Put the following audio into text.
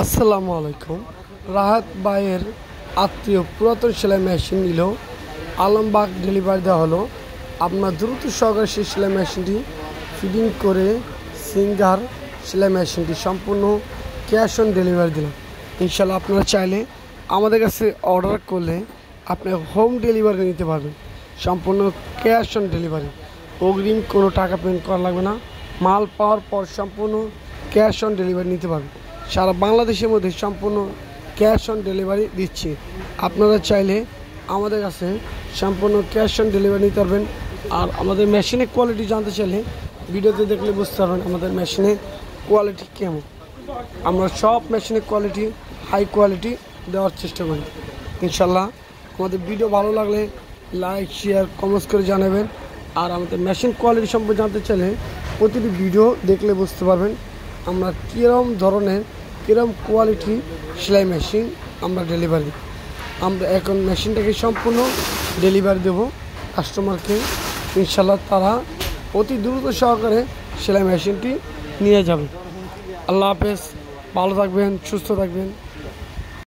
আসসালামু আলাইকুম। রাহাত ভাইয়ের আত্মীয় পুরাতন সেলাই মেশিন নিল, আলমবাগ ডেলিভারি দেওয়া হলো। আপনার দ্রুত সহকারে সেই সেলাই মেশিনটি ফিটিং করে সিঙ্গার সেলাই মেশিনটি সম্পূর্ণ ক্যাশ অন ডেলিভারি দিলাম। ইনশাল্লাহ আপনারা চাইলে আমাদের কাছে অর্ডার করলে আপনি হোম ডেলিভারি নিতে পারবেন, সম্পূর্ণ ক্যাশ অন ডেলিভারি। অগ্রিম কোনো টাকা পেমেন্ট করা লাগবে না, মাল পাওয়ার পর সম্পূর্ণ ক্যাশ অন ডেলিভারি নিতে পারবেন। সারা বাংলাদেশের মধ্যে সম্পূর্ণ ক্যাশ অন ডেলিভারি দিচ্ছি। আপনারা চাইলে আমাদের কাছে সম্পূর্ণ ক্যাশ অন ডেলিভারি নিতে পারবেন। আর আমাদের মেশিনের কোয়ালিটি জানতে চাইলে ভিডিওতে দেখলে বুঝতে পারবেন আমাদের মেশিনের কোয়ালিটি কেমন। আমরা সব মেশিনের কোয়ালিটি হাই কোয়ালিটি দেওয়ার চেষ্টা করি। ইনশাল্লাহ আমাদের ভিডিও ভালো লাগলে লাইক শেয়ার কমেন্টস করে জানাবেন। আর আমাদের মেশিন কোয়ালিটি সম্পর্কে জানতে চাইলে প্রতিটি ভিডিও দেখলে বুঝতে পারবেন আমরা কীরকম ধরনের কীরকম কোয়ালিটি সেলাই মেশিন আমরা ডেলিভারি দিই। আমরা এখন মেশিনটাকে সম্পূর্ণ ডেলিভারি দেবো কাস্টমারকে। ইনশাল্লাহ তারা অতি দ্রুত সহকারে সেলাই মেশিনটি নিয়ে যাবে। আল্লাহ হাফেজ, ভালো থাকবেন, সুস্থ থাকবেন।